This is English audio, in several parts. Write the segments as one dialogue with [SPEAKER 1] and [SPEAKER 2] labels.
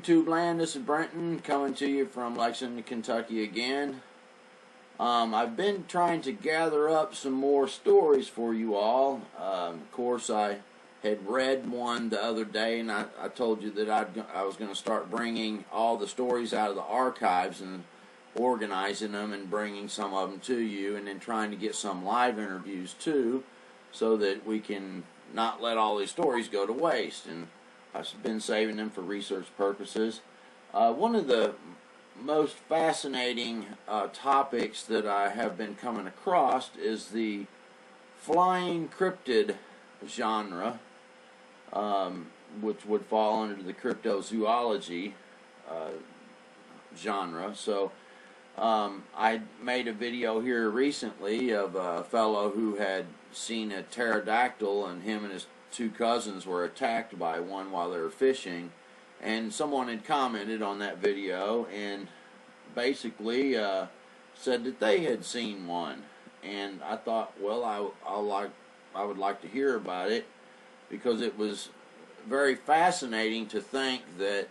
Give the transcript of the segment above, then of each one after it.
[SPEAKER 1] YouTube land, this is Brenton coming to you from Lexington, Kentucky again. I've been trying to gather up some more stories for you all. Of course, I had read one the other day, and I told you that I was going to start bringing all the stories out of the archives and organizing them and bringing some of them to you, and then trying to get some live interviews too, so that we can not let all these stories go to waste. And I've been saving them for research purposes. One of the most fascinating topics that I have been coming across is the flying cryptid genre, which would fall under the cryptozoology genre. So I made a video here recently of a fellow who had seen a pterodactyl, and him and his two cousins were attacked by one while they were fishing, and someone had commented on that video and basically said that they had seen one. And I thought, well, I would like to hear about it, because it was very fascinating to think that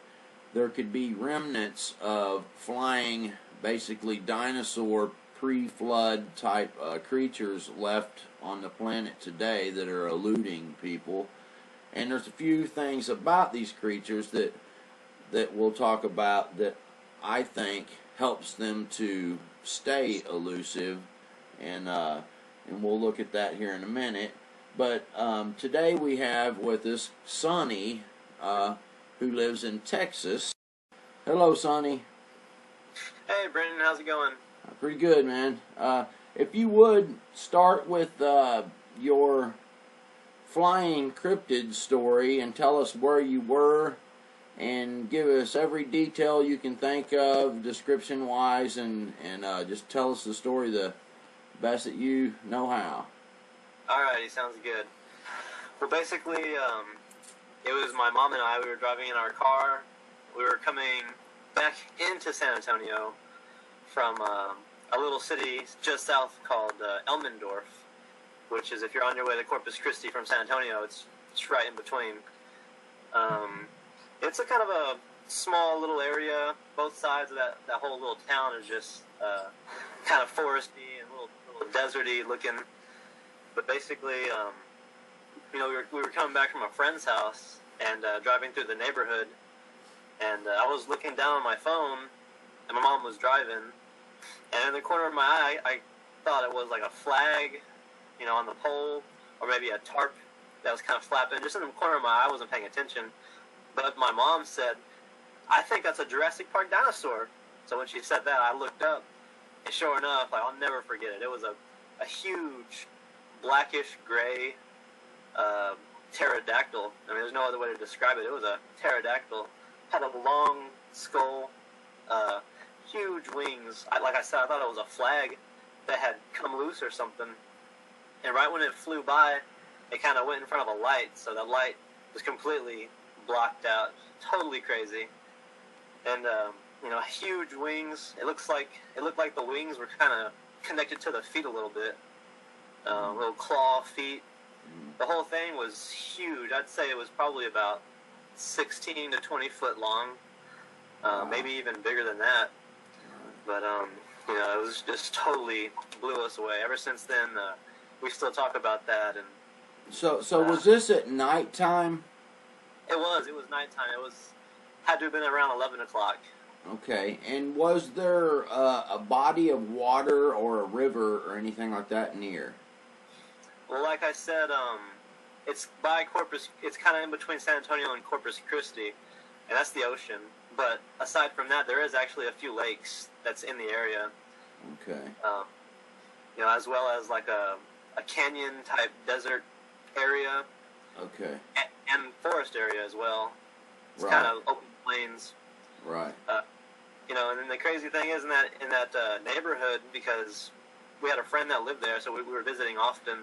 [SPEAKER 1] there could be remnants of flying, basically dinosaur pre-flood type creatures left on the planet today that are eluding people. And there's a few things about these creatures that we'll talk about that I think helps them to stay elusive, and we'll look at that here in a minute. But today we have with us Sonny, who lives in Texas. Hello, Sonny.
[SPEAKER 2] Hey, Brendan, how's it going?
[SPEAKER 1] Pretty good, man. If you would start with your flying cryptid story and tell us where you were, and give us every detail you can think of, description-wise, and just tell us the story the best that you know how.
[SPEAKER 2] Alrighty, sounds good. Well, basically, it was my mom and I. We were driving in our car. We were coming back into San Antonio from a little city just south called Elmendorf, which is, if you're on your way to Corpus Christi from San Antonio, it's right in between. It's a kind of a small little area. Both sides of that whole little town is just kind of foresty and little deserty looking. But basically, we were coming back from a friend's house and driving through the neighborhood, and I was looking down on my phone, and my mom was driving, and in the corner of my eye, I thought it was like a flag, on the pole, or maybe a tarp that was kind of flapping. Just in the corner of my eye, I wasn't paying attention. But my mom said, "I think that's a Jurassic Park dinosaur." So when she said that, I looked up, and sure enough, I'll never forget it. It was a huge blackish gray pterodactyl. I mean, there's no other way to describe it. It was a pterodactyl. Had a long skull, huge wings. Like I said, I thought it was a flag that had come loose or something. And right when it flew by, it kind of went in front of a light, so the light was completely blocked out. Totally crazy. And huge wings. It looked like the wings were kind of connected to the feet a little bit. Little claw feet. The whole thing was huge. I'd say it was probably about 16 to 20 foot long, maybe even bigger than that. But it was just totally blew us away. Ever since then, we still talk about that. And
[SPEAKER 1] so was this at nighttime?
[SPEAKER 2] It was nighttime. Had to have been around 11 o'clock.
[SPEAKER 1] Okay, and was there a body of water or a river or anything like that near?
[SPEAKER 2] Well, like I said, it's by Corpus. It's kind of in between San Antonio and Corpus Christi, and that's the ocean. But aside from that, there is actually a few lakes that's in the area.
[SPEAKER 1] Okay.
[SPEAKER 2] As well as like a canyon type desert area.
[SPEAKER 1] Okay.
[SPEAKER 2] And forest area as well. It's
[SPEAKER 1] right.
[SPEAKER 2] Kind of open plains.
[SPEAKER 1] Right.
[SPEAKER 2] And then the crazy thing is in that neighborhood, because we had a friend that lived there, so we were visiting often.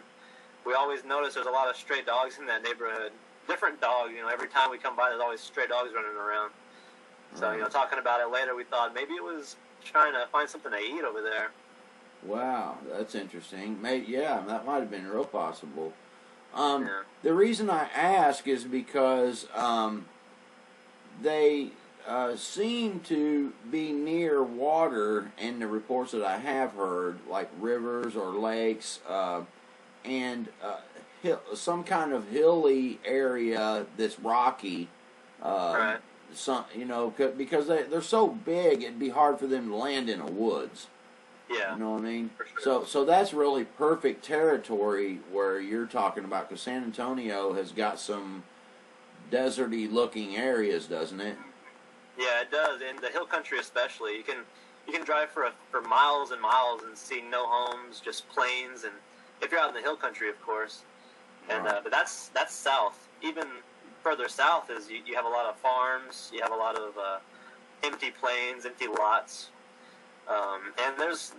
[SPEAKER 2] We always noticed there's a lot of stray dogs in that neighborhood. Different dogs, every time we come by, there's always stray dogs running around. So,
[SPEAKER 1] right.
[SPEAKER 2] Talking about it later, we thought maybe it was trying to find something to eat over there.
[SPEAKER 1] Wow, that's interesting. Yeah, that might have been real possible.
[SPEAKER 2] Yeah.
[SPEAKER 1] The reason I ask is because they seem to be near water in the reports that I have heard, like rivers or lakes, and some kind of hilly area that's rocky.
[SPEAKER 2] Right.
[SPEAKER 1] Some, because they're so big, it'd be hard for them to land in the woods.
[SPEAKER 2] Yeah.
[SPEAKER 1] You know what I mean?
[SPEAKER 2] For sure.
[SPEAKER 1] So that's really perfect territory where you're talking about, because San Antonio has got some deserty looking areas, doesn't it?
[SPEAKER 2] Yeah, it does. In the hill country, especially, you can drive for miles and miles and see no homes, just plains, and if you're out in the hill country, of course. And
[SPEAKER 1] Right.
[SPEAKER 2] but that's south. Even further south is you have a lot of farms. You have a lot of empty plains, empty lots. And there is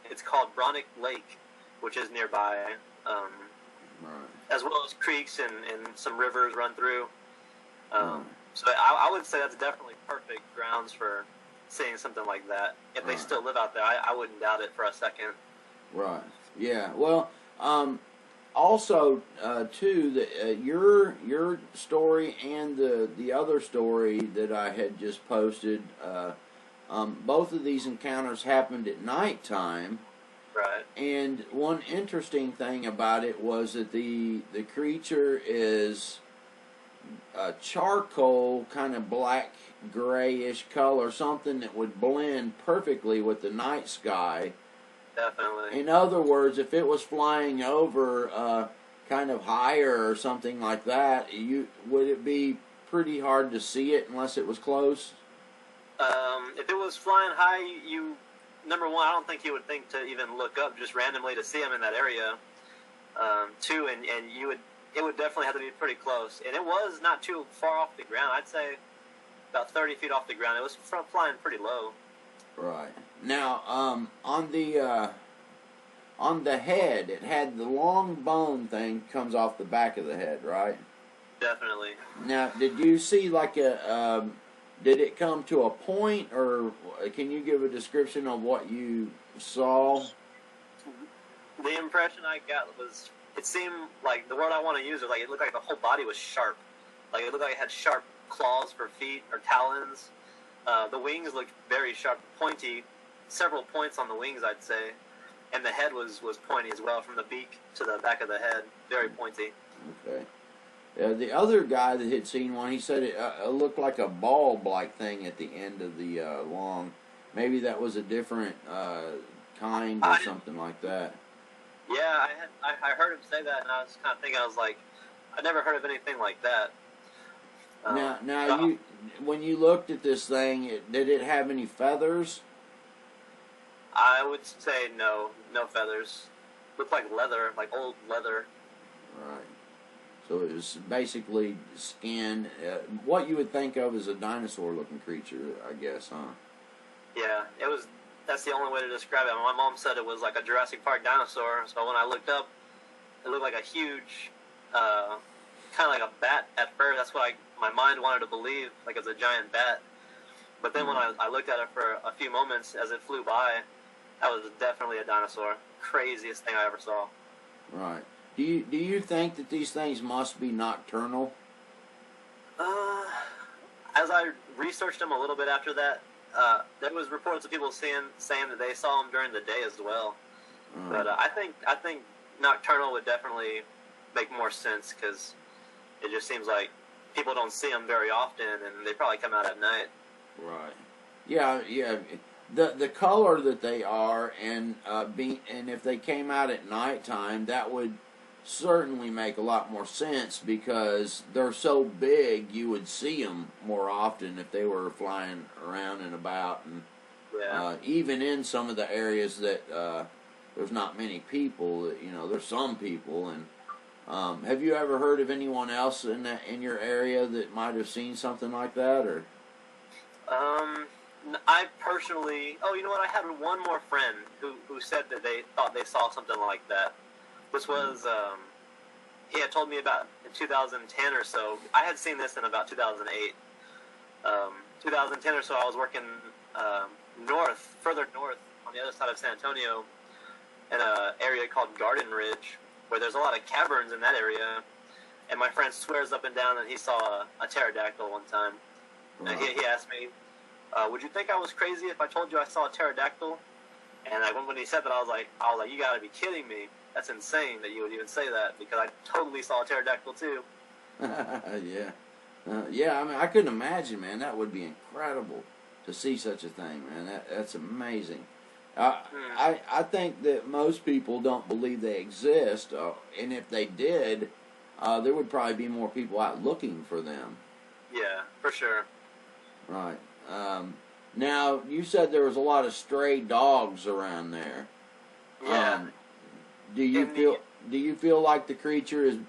[SPEAKER 2] it's called Bronick Lake, which is nearby,
[SPEAKER 1] Right.
[SPEAKER 2] as well as creeks and some rivers run through.
[SPEAKER 1] Right.
[SPEAKER 2] So I would say that's definitely perfect grounds for seeing something like that. If they
[SPEAKER 1] Right.
[SPEAKER 2] still live out there, I wouldn't doubt it for a second.
[SPEAKER 1] Right. Yeah. Well, also, too, your story and the other story that I had just posted, both of these encounters happened at nighttime.
[SPEAKER 2] Right.
[SPEAKER 1] And one interesting thing about it was that the creature is a charcoal, kind of black grayish color, something that would blend perfectly with the night sky.
[SPEAKER 2] Definitely.
[SPEAKER 1] In other words, if it was flying over kind of higher or something like that, would it be pretty hard to see it unless it was close?
[SPEAKER 2] If it was flying high, number one, I don't think you would think to even look up just randomly to see them in that area. Two, and it would definitely have to be pretty close. And it was not too far off the ground. I'd say about 30 feet off the ground. It was flying pretty low.
[SPEAKER 1] Right. Now, on the head, it had the long bone thing comes off the back of the head, right?
[SPEAKER 2] Definitely.
[SPEAKER 1] Now, did you see did it come to a point, or can you give a description of what you saw?
[SPEAKER 2] The impression I got was, it seemed like, the word I want to use is like, it looked like the whole body was sharp. Like, it looked like it had sharp claws for feet or talons. The wings looked very sharp, pointy, several points on the wings, I'd say. And the head was pointy as well, from the beak to the back of the head, very pointy.
[SPEAKER 1] Okay. The other guy that had seen one, he said it looked like a bulb-like thing at the end of the long. Maybe that was a different kind or something like that.
[SPEAKER 2] Yeah, I heard him say that, and I was kind of thinking, I was like, I never heard of anything like that.
[SPEAKER 1] Now, when you looked at this thing, did it have any feathers?
[SPEAKER 2] I would say no feathers. Looked like leather, like old leather.
[SPEAKER 1] Right. So it was basically skin, what you would think of as a dinosaur-looking creature, I guess, huh?
[SPEAKER 2] Yeah, that's the only way to describe it. My mom said it was like a Jurassic Park dinosaur, so when I looked up, it looked like a huge, kind of like a bat at first. That's what my mind wanted to believe, like it was a giant bat. But then when I looked at it for a few moments as it flew by, that was definitely a dinosaur. Craziest thing I ever saw.
[SPEAKER 1] Right. Do you think that these things must be nocturnal?
[SPEAKER 2] As I researched them a little bit after that, there was reports of people saying that they saw them during the day as well. But I think nocturnal would definitely make more sense, because it just seems like people don't see them very often, and they probably come out at night.
[SPEAKER 1] Right. Yeah. The color that they are, and if they came out at nighttime, that would certainly make a lot more sense, because they're so big you would see them more often if they were flying around and about, and even in some of the areas that there's not many people. There's some people. And have you ever heard of anyone else in your area that might have seen something like that, or?
[SPEAKER 2] I personally, you know what? I had one more friend who said that they thought they saw something like that. This was, he had told me about in 2010 or so. I had seen this in about 2008. 2010 or so, I was working further north, on the other side of San Antonio, in an area called Garden Ridge, where there's a lot of caverns in that area. And my friend swears up and down that he saw a pterodactyl one time. And he asked me, would you think I was crazy if I told you I saw a pterodactyl? And when he said that, I was like, you gotta be kidding me. That's insane that you would even say that, because I totally saw a pterodactyl too.
[SPEAKER 1] Yeah. Yeah, I mean, I couldn't imagine, man. That would be incredible to see such a thing, man. That's amazing. I think that most people don't believe they exist, and if they did, there would probably be more people out looking for them.
[SPEAKER 2] Yeah, for sure.
[SPEAKER 1] Right. Now, you said there was a lot of stray dogs around there.
[SPEAKER 2] Yeah.
[SPEAKER 1] Do you feel like the creature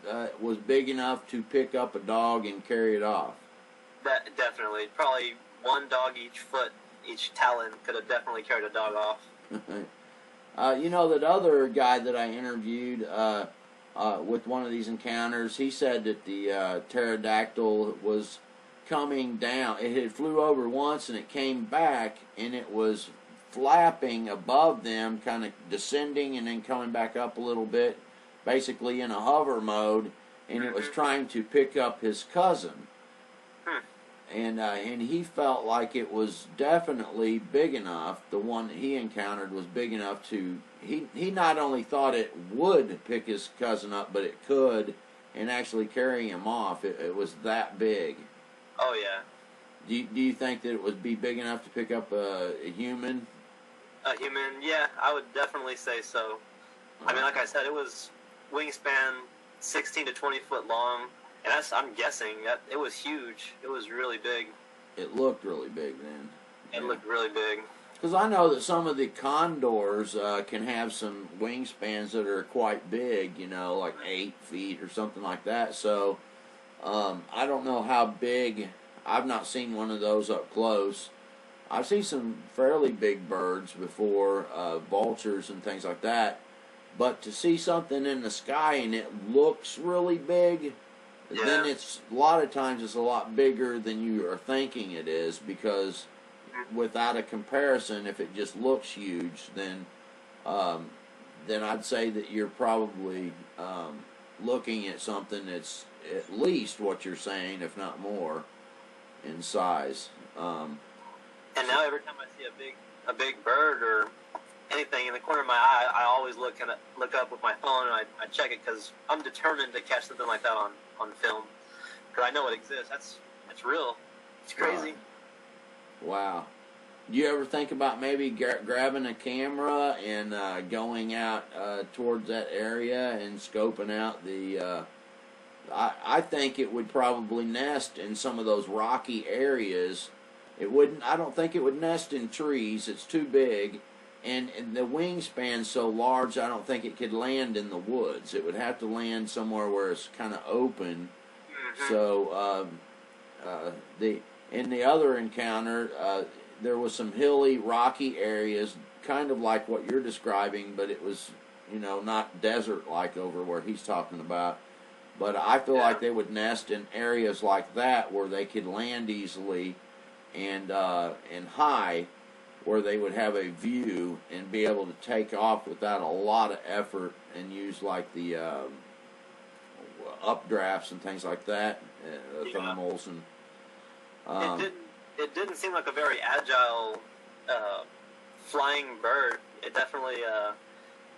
[SPEAKER 1] was big enough to pick up a dog and carry it off?
[SPEAKER 2] That definitely. Probably one dog each foot, each talon could have definitely carried a dog off.
[SPEAKER 1] You know, that other guy that I interviewed with one of these encounters, he said that the pterodactyl was coming down. It had flew over once and it came back, and it was flapping above them, kind of descending and then coming back up a little bit, basically in a hover mode, and it was trying to pick up his cousin. And he felt like it was definitely big enough. The one that he encountered was big enough to. He not only thought it would pick his cousin up, but it could, and actually carry him off. It was that big.
[SPEAKER 2] Oh yeah.
[SPEAKER 1] Do you think that it would be big enough to pick up a human?
[SPEAKER 2] A human, yeah, I would definitely say so. I mean, like I said, it was wingspan 16 to 20 foot long, and I'm guessing that it was huge. It was really big.
[SPEAKER 1] It looked really big then.
[SPEAKER 2] It looked really big.
[SPEAKER 1] Because I know that some of the condors can have some wingspans that are quite big, you know, like 8 feet or something like that. So I don't know how big. I've not seen one of those up close. I've seen some fairly big birds before, vultures and things like that. But to see something in the sky and it looks really big, then it's a lot of times it's a lot bigger than you are thinking it is, because without a comparison, if it just looks huge, then I'd say that you're probably looking at something that's at least what you're saying, if not more, in size.
[SPEAKER 2] And now every time I see a big bird or anything in the corner of my eye, I always look up with my phone and I check it, because I'm determined to catch something like that on film, because I know it exists. It's real. It's crazy.
[SPEAKER 1] Wow. Do you ever think about maybe grabbing a camera and going out towards that area and scoping out the? I think it would probably nest in some of those rocky areas. It wouldn't. I don't think it would nest in trees. It's too big, and the wingspan's so large. I don't think it could land in the woods. It would have to land somewhere where it's kind of open. So in the other encounter, there was some hilly, rocky areas, kind of like what you're describing, but it was, not desert-like over where he's talking about. But I feel like they would nest in areas like that where they could land easily and high, where they would have a view and be able to take off without a lot of effort, and use like the updrafts and things like that, thermals and.
[SPEAKER 2] It didn't seem like a very agile flying bird. It definitely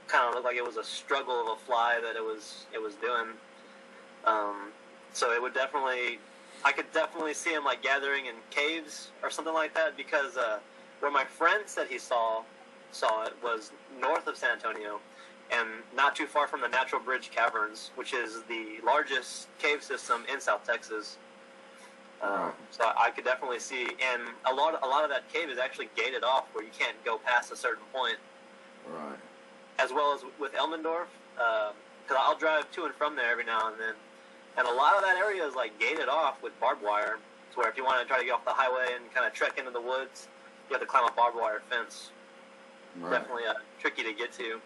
[SPEAKER 2] kind of looked like it was a struggle of a fly that it was doing. So it would definitely, I could definitely see him like gathering in caves or something like that, because where my friend said he saw it was north of San Antonio, and not too far from the Natural Bridge Caverns, which is the largest cave system in South Texas. So I could definitely see, and a lot of that cave is actually gated off, where you can't go past a certain point.
[SPEAKER 1] Right.
[SPEAKER 2] As well as with Elmendorf, because I'll drive to and from there every now and then, and a lot of that area is like gated off with barbed wire. To where if you want to try to get off the highway and kind of trek into the woods, you have to climb a barbed wire fence. Right. Definitely tricky to get to.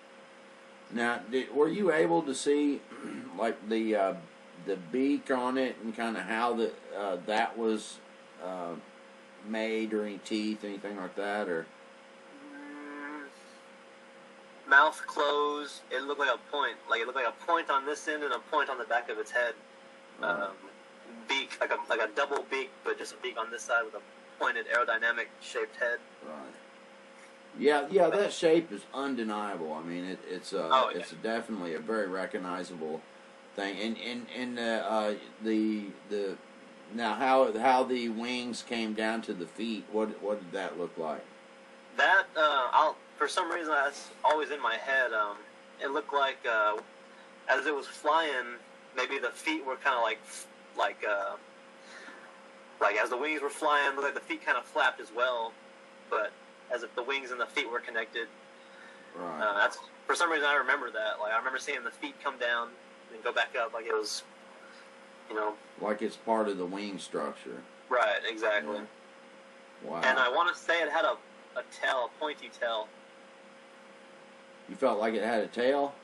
[SPEAKER 2] Now,
[SPEAKER 1] were you able to see like the beak on it and kind of how that was made, or any teeth, anything like that, or?
[SPEAKER 2] Mouth closed. It looked like a point. Like it looked like a point on this end and a point on the back of its head. Beak beak, like a double beak, but just a beak on this side with a pointed aerodynamic shaped head.
[SPEAKER 1] Right. Yeah, that shape is undeniable. I mean, it's definitely a very recognizable thing. And the now how the wings came down to the feet. What did that look like?
[SPEAKER 2] That for some reason that's always in my head. It looked like as it was flying, maybe the feet were kind of like as the wings were flying, it looked like the feet kind of flapped as well, but as if the wings and the feet were connected.
[SPEAKER 1] Right.
[SPEAKER 2] That's for some reason I remember that. Like I remember seeing the feet come down and go back up, like it was,
[SPEAKER 1] like it's part of the wing structure.
[SPEAKER 2] Right. Exactly.
[SPEAKER 1] Yeah. Wow.
[SPEAKER 2] And I want to say it had a tail, a pointy tail.
[SPEAKER 1] You felt like it had a tail?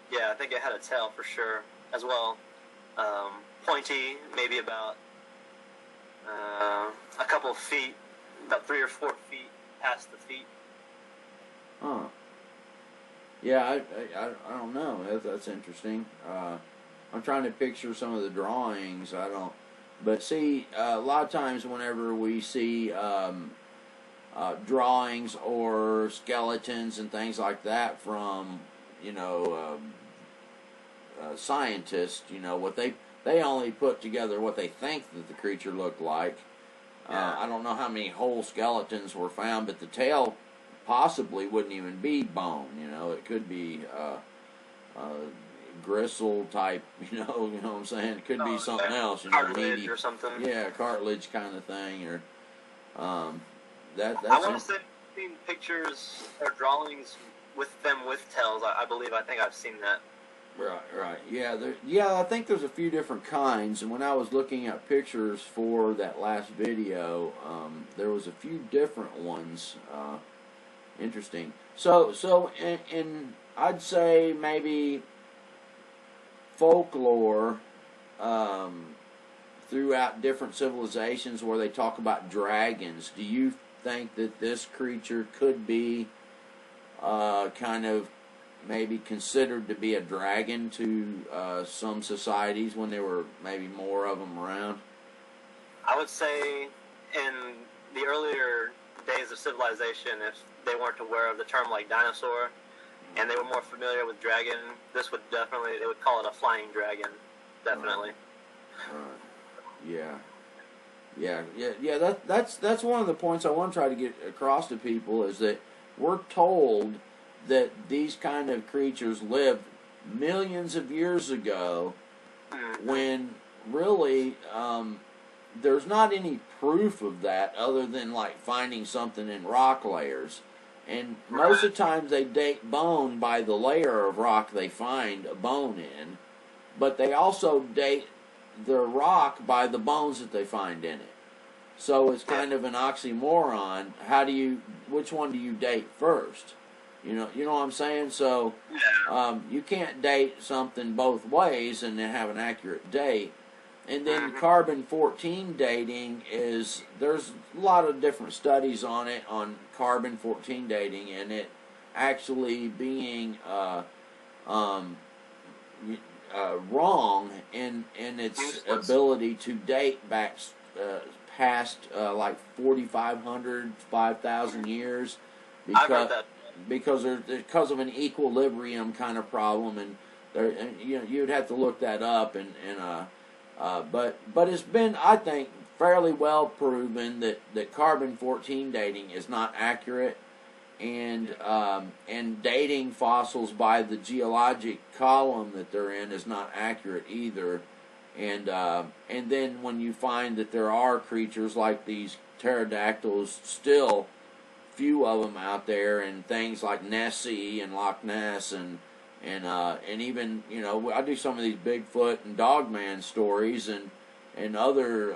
[SPEAKER 2] Yeah, I think it had a tail for sure as well. Pointy, maybe about a couple of feet, about 3 or 4 feet past the feet.
[SPEAKER 1] Huh. Yeah, I don't know. That's interesting. I'm trying to picture some of the drawings. But see, a lot of times whenever we see drawings or skeletons and things like that from, scientists, what they only put together what they think that the creature looked like. I don't know how many whole skeletons were found, but the tail possibly wouldn't even be bone. It could be gristle type. You know what I'm saying? It could be something else.
[SPEAKER 2] Cartilage
[SPEAKER 1] meaty,
[SPEAKER 2] or something.
[SPEAKER 1] Yeah, cartilage kind of thing, or that's.
[SPEAKER 2] I want to say I've seen pictures or drawings with tails. I think I've seen that.
[SPEAKER 1] Right. Yeah, I think there's a few different kinds, and when I was looking at pictures for that last video, there was a few different ones. Interesting. So in I'd say maybe folklore throughout different civilizations where they talk about dragons. Do you think that this creature could be kind of maybe considered to be a dragon to some societies when there were maybe more of them around?
[SPEAKER 2] I would say in the earlier days of civilization, if they weren't aware of the term like dinosaur, and they were more familiar with dragon, they would call it a flying dragon, definitely.
[SPEAKER 1] Right. Yeah. That's one of the points I want to try to get across to people is that we're told that these kind of creatures lived millions of years ago, when really there's not any proof of that other than like finding something in rock layers. And most of the times they date bone by the layer of rock they find a bone in, but they also date the rock by the bones that they find in it. So it's kind of an oxymoron. Which one do you date first? You know what I'm saying? So you can't date something both ways and then have an accurate date. And then carbon-14 dating there's a lot of different studies on it, on carbon-14 dating, and it actually being wrong in its ability to date back past like 4,500, 5,000 years, because of an equilibrium kind of problem, and you'd have to look that up, but it's been, I think, fairly well proven that carbon-14 dating is not accurate, and dating fossils by the geologic column that they're in is not accurate either. And then when you find that there are creatures like these pterodactyls, still few of them out there, and things like Nessie and Loch Ness and even, I do some of these Bigfoot and Dogman stories, and other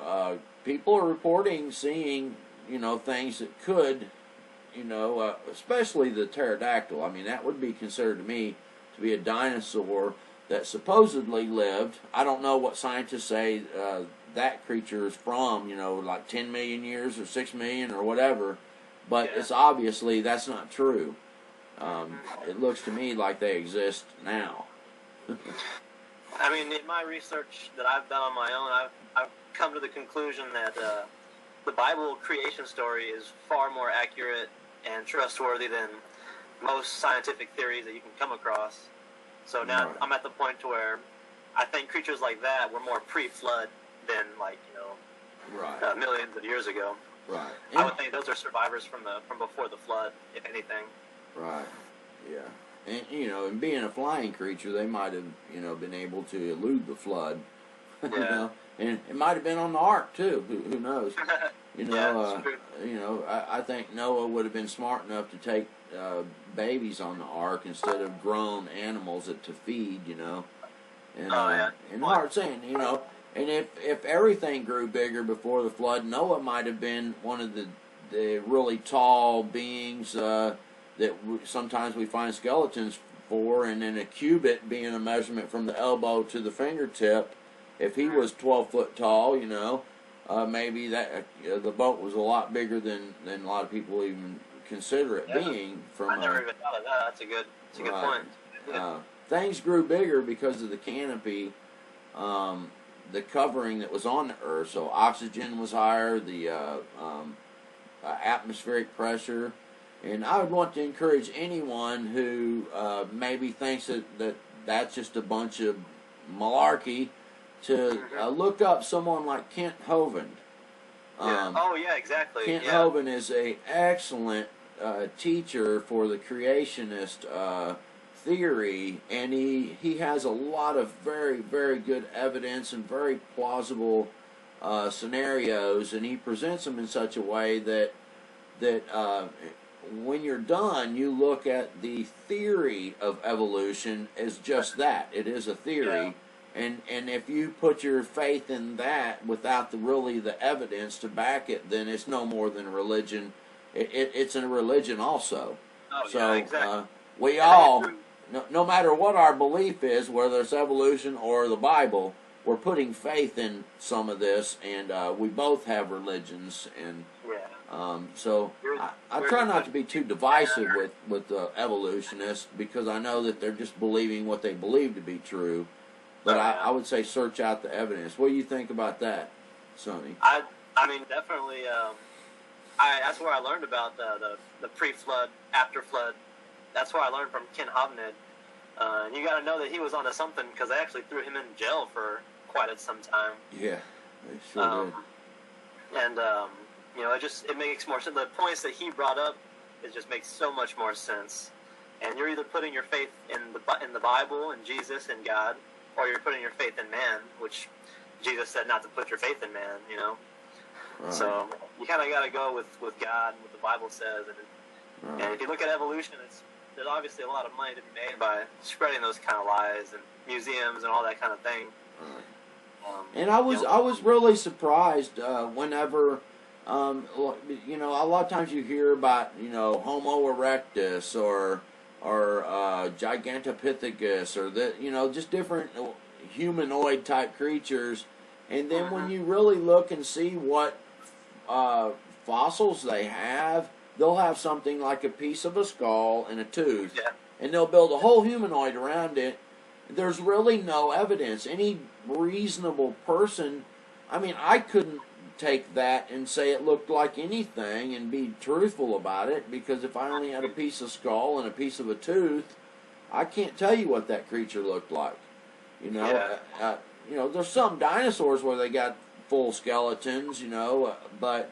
[SPEAKER 1] people are reporting seeing, things that could, especially the pterodactyl. I mean, that would be considered to me to be a dinosaur that supposedly lived. I don't know what scientists say that creature is from, like 10 million years or 6 million or whatever, but it's obviously that's not true. It looks to me like they exist now.
[SPEAKER 2] I mean, in my research that I've done on my own, I've come to the conclusion that the Bible creation story is far more accurate and trustworthy than most scientific theories that you can come across. So now I'm at the point to where I think creatures like that were more pre-flood than millions of years ago.
[SPEAKER 1] Right.
[SPEAKER 2] I would think those are survivors from before the flood, if anything.
[SPEAKER 1] Right. Yeah. And and being a flying creature, they might have been able to elude the flood.
[SPEAKER 2] Yeah.
[SPEAKER 1] And it might have been on the ark too. Who knows?
[SPEAKER 2] Yeah,
[SPEAKER 1] I think Noah would have been smart enough to take babies on the ark instead of grown animals to feed. And hard saying, and if everything grew bigger before the flood, Noah might have been one of the really tall beings that sometimes we find skeletons for, and then a cubit being a measurement from the elbow to the fingertip. If he was 12 foot tall, maybe that the boat was a lot bigger than a lot of people even consider it being.
[SPEAKER 2] I never even thought of that. That's a good point.
[SPEAKER 1] Things grew bigger because of the canopy, the covering that was on the earth. So oxygen was higher, the atmospheric pressure. And I would want to encourage anyone who maybe thinks that that's just a bunch of malarkey to look up someone like Kent Hovind.
[SPEAKER 2] Exactly.
[SPEAKER 1] Kent Hovind is an excellent teacher for the creationist theory, and he has a lot of very, very good evidence and very plausible scenarios, and he presents them in such a way that when you're done, you look at the theory of evolution as just that. It is a theory.
[SPEAKER 2] Yeah.
[SPEAKER 1] And if you put your faith in that without the evidence to back it, then it's no more than a religion. It's a religion also.
[SPEAKER 2] Oh,
[SPEAKER 1] so
[SPEAKER 2] yeah, exactly.
[SPEAKER 1] We all, no matter what our belief is, whether it's evolution or the Bible, we're putting faith in some of this, and we both have religions. And so I try not to be too divisive with the evolutionists, because I know that they're just believing what they believe to be true. But I would say search out the evidence. What do you think about that, Sonny?
[SPEAKER 2] I mean, definitely. That's where I learned about the pre-flood, after-flood. That's where I learned from Ken Hovind. And you got to know that he was onto something, because they actually threw him in jail for quite some time.
[SPEAKER 1] Yeah, they sure did.
[SPEAKER 2] And it makes more sense. The points that he brought up, it just makes so much more sense. And you're either putting your faith in the Bible and Jesus and God, or you're putting your faith in man, which Jesus said not to put your faith in man,
[SPEAKER 1] Right.
[SPEAKER 2] So you kind of got to go with God and what the Bible says. And if you look at evolution, there's obviously a lot of money to be made by spreading those kind of lies and museums and all that kind of thing.
[SPEAKER 1] Right. And I was really surprised whenever, a lot of times you hear about, Homo erectus or Gigantopithecus, or just different humanoid type creatures, and then when you really look and see what fossils they have, they'll have something like a piece of a skull and a tooth, and they'll build a whole humanoid around it. There's really no evidence. Any reasonable person, I couldn't take that and say it looked like anything and be truthful about it, because if I only had a piece of skull and a piece of a tooth, I can't tell you what that creature looked like. There's some dinosaurs where they got full skeletons, but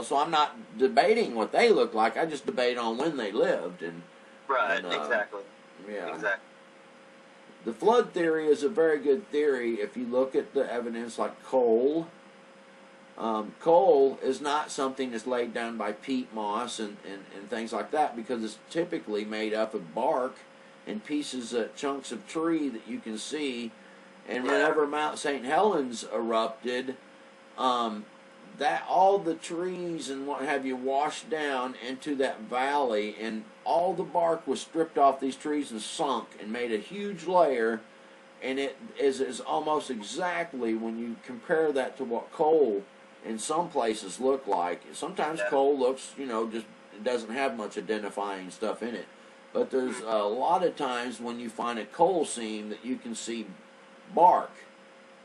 [SPEAKER 1] so I'm not debating what they look like. I just debate on when they lived.
[SPEAKER 2] Exactly.
[SPEAKER 1] Yeah.
[SPEAKER 2] Exactly.
[SPEAKER 1] The flood theory is a very good theory if you look at the evidence like coal. Coal is not something that's laid down by peat moss and things like that, because it's typically made up of bark and pieces of chunks of tree that you can see. And whenever Mount St. Helens erupted, that all the trees and what have you washed down into that valley, and all the bark was stripped off these trees and sunk and made a huge layer, and it is almost exactly, when you compare that to what coal in some places look like. Sometimes coal looks, just it doesn't have much identifying stuff in it, but there's a lot of times when you find a coal seam that you can see bark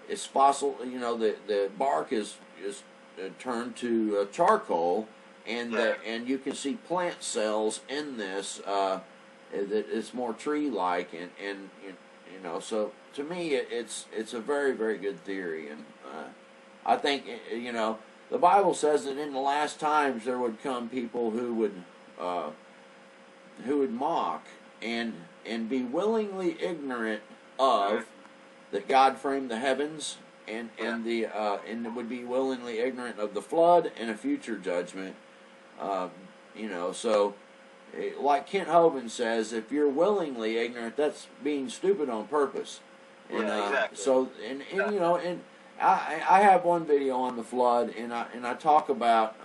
[SPEAKER 1] it's fossil. You know, the bark is turned to charcoal, and and you can see plant cells in this that it's more tree-like, and you know. So to me, it's a very, very good theory, and I think, you know, the Bible says that in the last times there would come people who would mock and be willingly ignorant of that God framed the heavens, and would be willingly ignorant of the flood and a future judgment. You know, so like Kent Hovind says, if you're willingly ignorant, that's being stupid on purpose. And,
[SPEAKER 2] exactly.
[SPEAKER 1] So and you know, and I have one video on the flood, and I talk about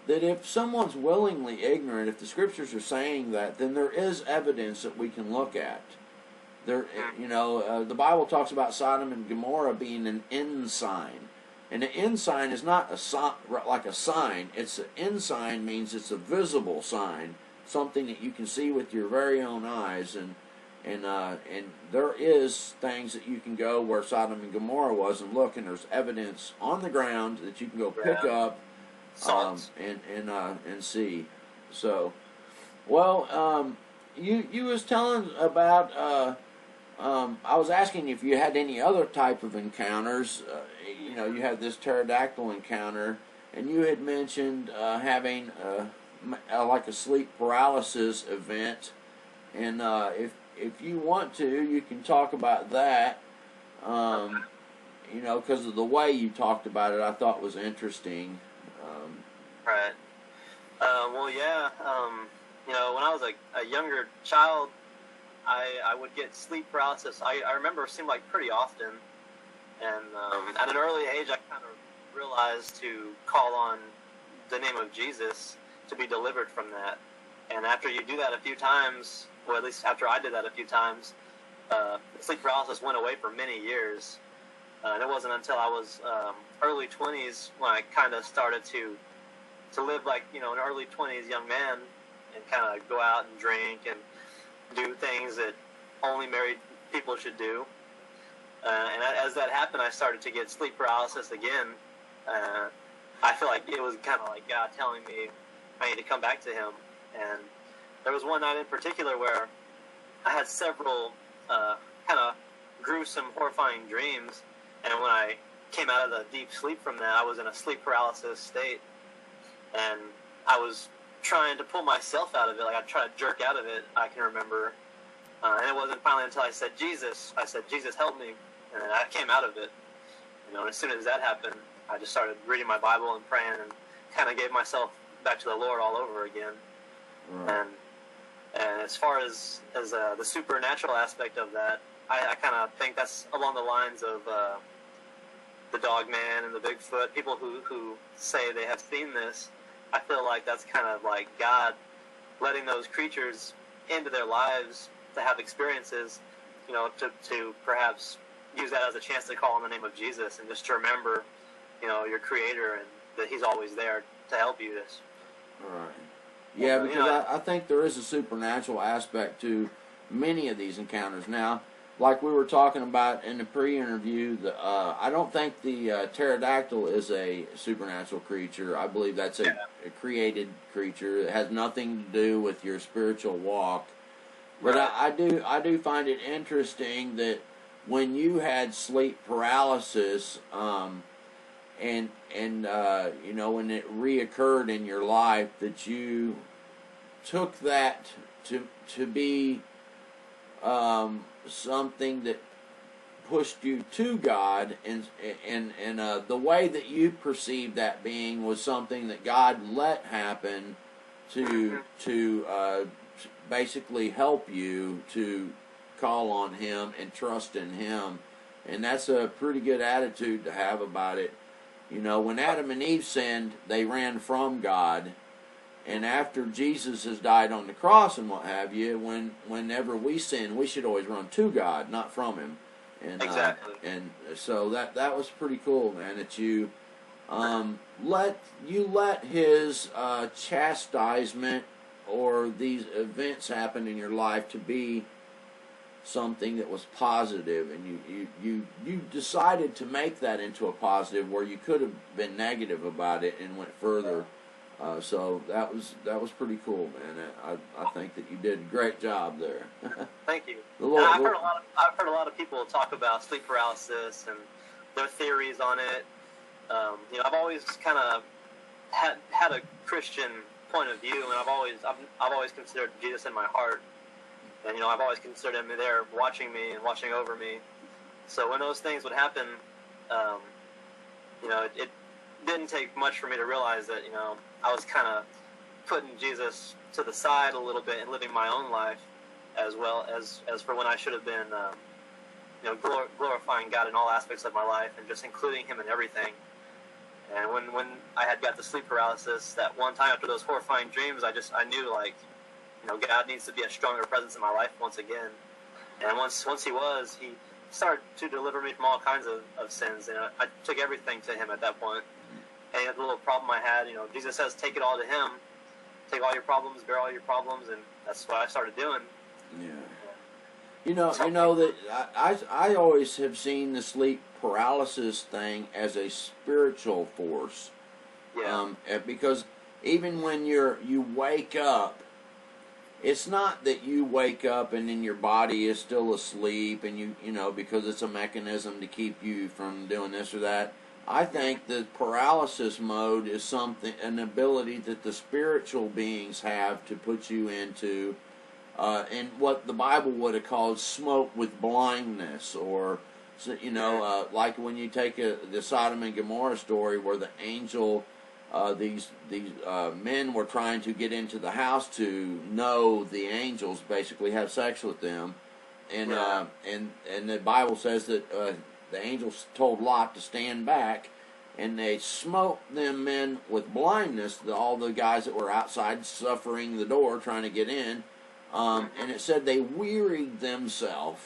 [SPEAKER 1] that if someone's willingly ignorant, if the scriptures are saying that, then there is evidence that we can look at. There, you know, the Bible talks about Sodom and Gomorrah being an ensign, and an ensign is not like a sign. It's an ensign means it's a visible sign, something that you can see with your very own eyes, and there is things that you can go where Sodom and Gomorrah was and look, and there's evidence on the ground that you can go pick up and see. So, well, you was telling about. I was asking if you had any other type of encounters. You know, you had this pterodactyl encounter, and you had mentioned having like a sleep paralysis event. And if you want to, you can talk about that. You know, because of the way you talked about it, I thought was interesting.
[SPEAKER 2] Right. Well, yeah. You know, when I was a younger child, I would get sleep paralysis. I remember it seemed like pretty often. And at an early age, I kind of realized to call on the name of Jesus to be delivered from that. And after you do that a few times, or at least after I did that a few times, sleep paralysis went away for many years. And it wasn't until I was early 20s when I kind of started to live like, you know, an early 20s young man, and kind of go out and drink and do things that only married people should do. And as that happened, I started to get sleep paralysis again. I feel like it was kind of like God telling me I need to come back to Him. And there was one night in particular where I had several kind of gruesome, horrifying dreams. And when I came out of the deep sleep from that, I was in a sleep paralysis state. And I was trying to pull myself out of it. Like, I tried to jerk out of it, I can remember. And it wasn't finally until I said, Jesus, help me. And then I came out of it. You know, and as soon as that happened, I just started reading my Bible and praying, and kind of gave myself back to the Lord all over again. Right. And as far as the supernatural aspect of that, I kind of think that's along the lines of the Dogman and the Bigfoot. People who say they have seen this, I feel like that's kind of like God letting those creatures into their lives to have experiences, you know, to perhaps use that as a chance to call on the name of Jesus, and just to remember, you know, your Creator, and that He's always there to help you.
[SPEAKER 1] Right. Yeah, because you know, I think there is a supernatural aspect to many of these encounters. Now, like we were talking about in the pre-interview, I don't think the pterodactyl is a supernatural creature. I believe that's a created creature. It has nothing to do with your spiritual walk. But I do find it interesting that when you had sleep paralysis, and you know, when it reoccurred in your life, that you took that to be something that pushed you to God, and the way that you perceived that being was something that God let happen to basically help you to call on Him and trust in Him. And that's a pretty good attitude to have about it. You know, when Adam and Eve sinned, they ran from God. And after Jesus has died on the cross and what have you, whenever we sin, we should always run to God, not from Him. And,
[SPEAKER 2] exactly.
[SPEAKER 1] And so that was pretty cool, man. That you let His chastisement or these events happen in your life to be something that was positive, and you decided to make that into a positive where you could have been negative about it and went further. So that was pretty cool, man. I think that you did a great job there.
[SPEAKER 2] Thank you. I've heard a lot of people talk about sleep paralysis and their theories on it. I've always kind of had a Christian point of view, and I've always considered Jesus in my heart, and I've always considered him there watching me and watching over me. So when those things would happen, it didn't take much for me to realize that I was kind of putting Jesus to the side a little bit and living my own life, as well as for when I should have been glorifying God in all aspects of my life and just including him in everything. And when I had got the sleep paralysis that one time after those horrifying dreams, I knew God needs to be a stronger presence in my life once again. And once he started to deliver me from all kinds of sins, and I took everything to him at that point. And the little problem I had, Jesus says, take it all to him. Take all your problems, bear all your problems, and that's what I started doing.
[SPEAKER 1] Yeah. You know that I always have seen the sleep paralysis thing as a spiritual force.
[SPEAKER 2] Yeah.
[SPEAKER 1] Because even when you wake up, it's not that you wake up and then your body is still asleep and because it's a mechanism to keep you from doing this or that. I think the paralysis mode is an ability that the spiritual beings have to put you into, and what the Bible would have called smoke with blindness, or like when you take the Sodom and Gomorrah story where the angel, these men were trying to get into the house to know the angels, basically have sex with them, and the Bible says that the angels told Lot to stand back, and they smote them men with blindness, all the guys that were outside suffering the door trying to get in, and it said they wearied themselves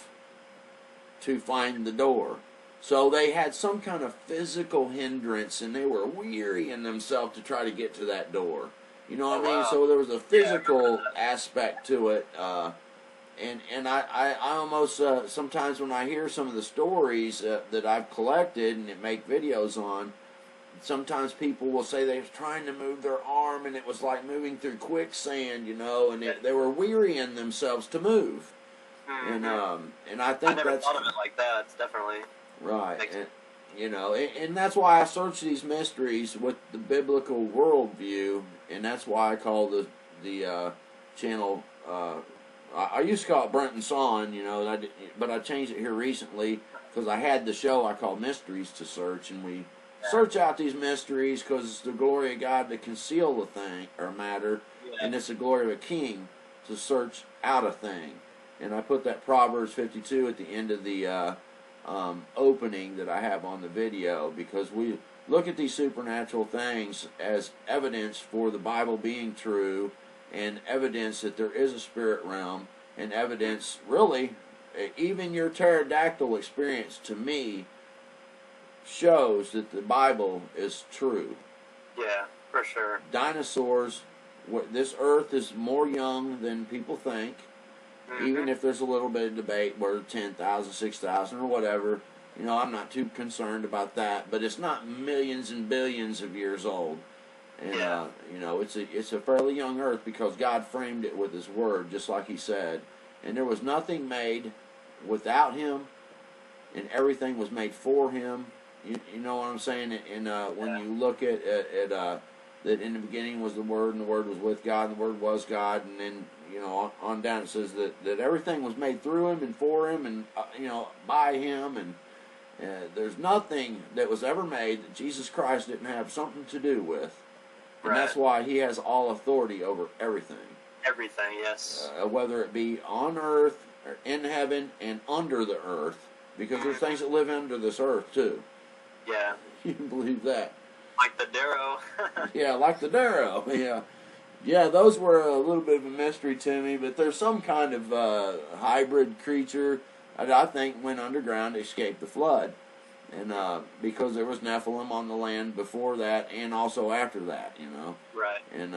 [SPEAKER 1] to find the door. So they had some kind of physical hindrance, and they were wearying themselves to try to get to that door. You know what I mean? So there was a physical aspect to it. And I almost, sometimes when I hear some of the stories that I've collected and make videos on, sometimes people will say they was trying to move their arm and it was like moving through quicksand, and they were wearying themselves to move. Mm-hmm. And I think
[SPEAKER 2] I never thought of it like that. It's definitely
[SPEAKER 1] right. And that's why I search these mysteries with the biblical worldview, and that's why I call the channel. I used to call it Brent and Son, but I changed it here recently because I had the show I call Mysteries to Search, and we search out these mysteries because it's the glory of God to conceal the thing or matter, and it's the glory of a king to search out a thing. And I put that Proverbs 52 at the end of the opening that I have on the video, because we look at these supernatural things as evidence for the Bible being true, and evidence that there is a spirit realm, and evidence, really, even your pterodactyl experience to me shows that the Bible is true.
[SPEAKER 2] Yeah, for sure.
[SPEAKER 1] Dinosaurs, this earth is more young than people think, even if there's a little bit of debate where 10,000, 6,000 or whatever. I'm not too concerned about that, but it's not millions and billions of years old. And it's a fairly young earth because God framed it with His Word, just like He said. And there was nothing made without Him, and everything was made for Him. You know what I'm saying? And when you look at that in the beginning was the Word, and the Word was with God, and the Word was God, and then on down it says that everything was made through Him and for Him, and by Him, and there's nothing that was ever made that Jesus Christ didn't have something to do with. And that's why He has all authority over everything.
[SPEAKER 2] Everything, yes.
[SPEAKER 1] Whether it be on earth, or in heaven, and under the earth. Because there's things that live under this earth, too.
[SPEAKER 2] Yeah.
[SPEAKER 1] You can believe that.
[SPEAKER 2] Like the Darrow.
[SPEAKER 1] Yeah, like the Darrow, yeah. Yeah, those were a little bit of a mystery to me, but there's some kind of hybrid creature that I think went underground to escape the flood. And because there was Nephilim on the land before that, and also after that,
[SPEAKER 2] Right.
[SPEAKER 1] And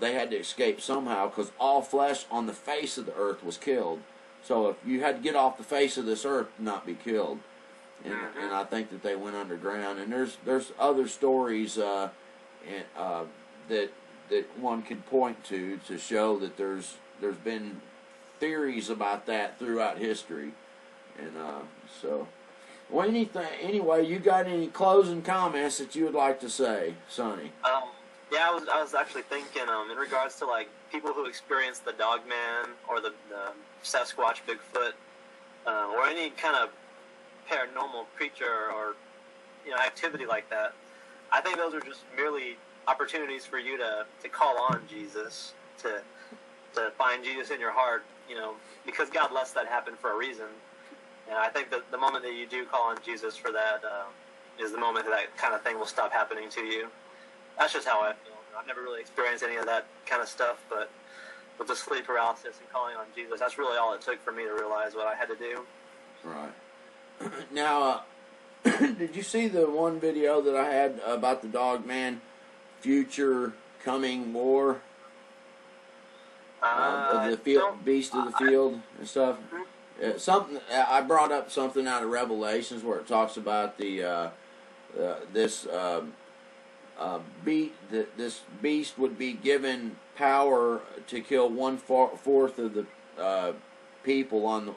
[SPEAKER 1] they had to escape somehow, because all flesh on the face of the earth was killed. So if you had to get off the face of this earth to not be killed, and I think that they went underground. And there's other stories that one could point to show that there's been theories about that throughout history, and so. Well, anyway, you got any closing comments that you would like to say, Sonny?
[SPEAKER 2] Yeah, I was actually thinking in regards to like people who experience the Dogman or the Sasquatch, Bigfoot, or any kind of paranormal creature or activity like that. I think those are just merely opportunities for you to call on Jesus, to find Jesus in your heart, because God lets that happen for a reason. And I think that the moment that you do call on Jesus for that is the moment that kind of thing will stop happening to you. That's just how I feel. I've never really experienced any of that kind of stuff, but with the sleep paralysis and calling on Jesus, that's really all it took for me to realize what I had to do.
[SPEAKER 1] Right. Now, did you see the one video that I had about the Dogman future coming war? Of the field, beast of the field and stuff. Something I brought up something out of Revelations where it talks about this beast would be given power to kill 1/4 of the people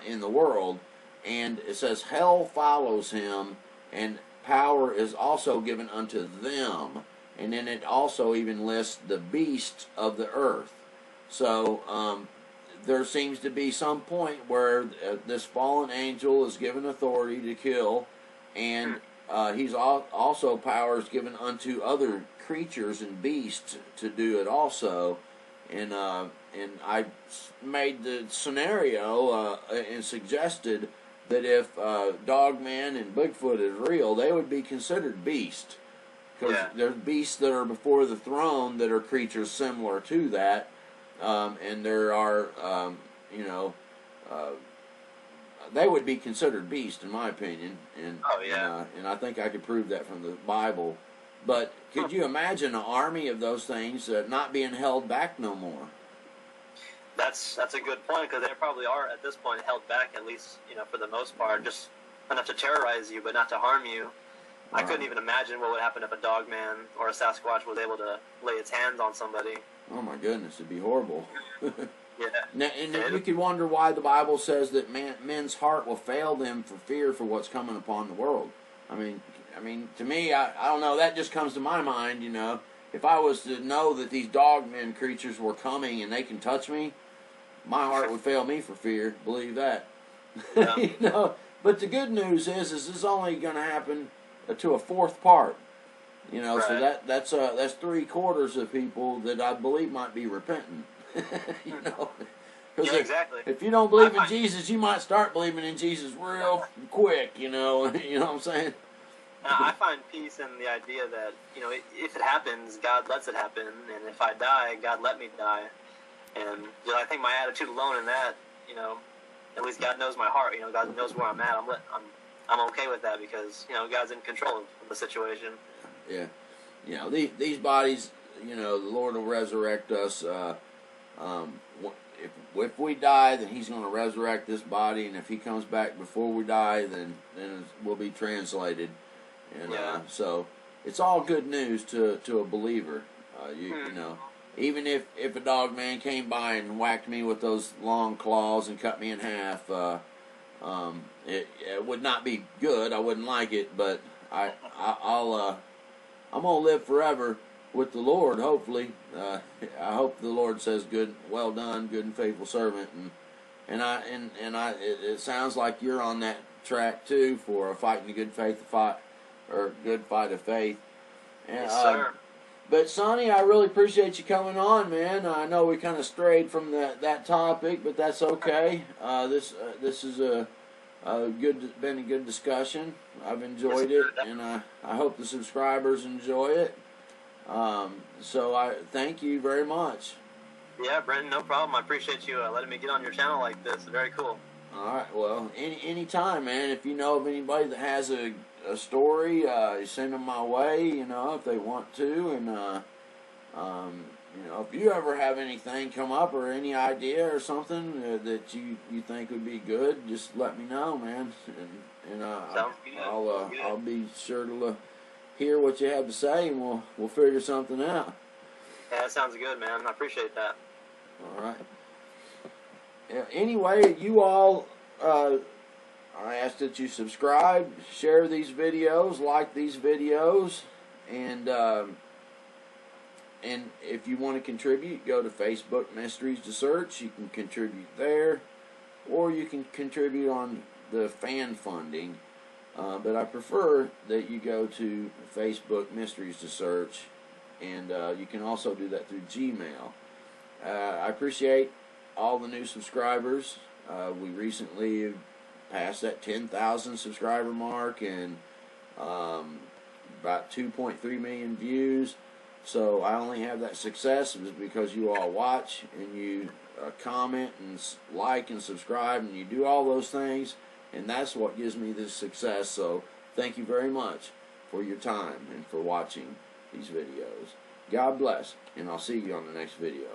[SPEAKER 1] in the world, and it says hell follows him, and power is also given unto them, and then it also even lists the beasts of the earth. So there seems to be some point where this fallen angel is given authority to kill, and he's also powers given unto other creatures and beasts to do it also. And I made the scenario and suggested that if Dogman and Bigfoot is real, they would be considered beasts. Because there's beasts that are before the throne that are creatures similar to that. And there are, they would be considered beasts, in my opinion. And, and I think I could prove that from the Bible. But could you imagine an army of those things not being held back no more?
[SPEAKER 2] That's a good point, because they probably are at this point held back, at least for the most part, just enough to terrorize you, but not to harm you. Right. I couldn't even imagine what would happen if a Dogman or a Sasquatch was able to lay its hands on somebody.
[SPEAKER 1] Oh my goodness, it'd be horrible.
[SPEAKER 2] Yeah.
[SPEAKER 1] And you could wonder why the Bible says that men's heart will fail them for fear for what's coming upon the world. I mean, to me, I don't know. That just comes to my mind. If I was to know that these Dogman creatures were coming and they can touch me, my heart would fail me for fear. Believe that.
[SPEAKER 2] Yeah.
[SPEAKER 1] But the good news is this is only going to happen to a fourth part.
[SPEAKER 2] Right.
[SPEAKER 1] So that's 3/4 of people that I believe might be repentant.
[SPEAKER 2] Yeah, exactly.
[SPEAKER 1] If you don't believe in Jesus, you might start believing in Jesus real quick. You know what I'm saying?
[SPEAKER 2] I find peace in the idea that if it happens, God lets it happen, and if I die, God let me die. And I think my attitude alone in that, at least God knows my heart. God knows where I'm at. I'm okay with that because God's in control of the situation.
[SPEAKER 1] Yeah. These bodies, the Lord will resurrect us. If we die, then He's going to resurrect this body, and if He comes back before we die, then we'll be translated. And so it's all good news to a believer. Even if a Dogman came by and whacked me with those long claws and cut me in half, it would not be good. I wouldn't like it, but I'm gonna live forever with the Lord. Hopefully, I hope the Lord says, "Good, well done, good and faithful servant." It sounds like you're on that track too for fighting the good fight of faith.
[SPEAKER 2] Yes, sir.
[SPEAKER 1] But Sonny, I really appreciate you coming on, man. I know we kind of strayed from that topic, but that's okay. This is been a good discussion. I've enjoyed it, and I hope the subscribers enjoy it. So I thank you very much.
[SPEAKER 2] Yeah, Brenton, no problem. I appreciate you letting me get on your channel like this. Very cool.
[SPEAKER 1] All right. Well, any time, man. If you know of anybody that has a story, send them my way. If they want to, You know, if you ever have anything come up or any idea or something that you think would be good, just let me know, man. And
[SPEAKER 2] Sounds good.
[SPEAKER 1] I'll be sure to hear what you have to say, and we'll figure something out.
[SPEAKER 2] Yeah, that sounds good, man. I appreciate that.
[SPEAKER 1] All right. Yeah, anyway, you all, I ask that you subscribe, share these videos, like these videos, and if you want to contribute, go to Facebook Mysteries to Search. You can contribute there, or you can contribute on the fan funding. But I prefer that you go to Facebook Mysteries to Search, and you can also do that through Gmail. I appreciate all the new subscribers. We recently passed that 10,000 subscriber mark, and about 2.3 million views. So I only have that success because you all watch and you comment and like and subscribe, and you do all those things, and that's what gives me this success. So thank you very much for your time and for watching these videos. God bless, and I'll see you on the next video.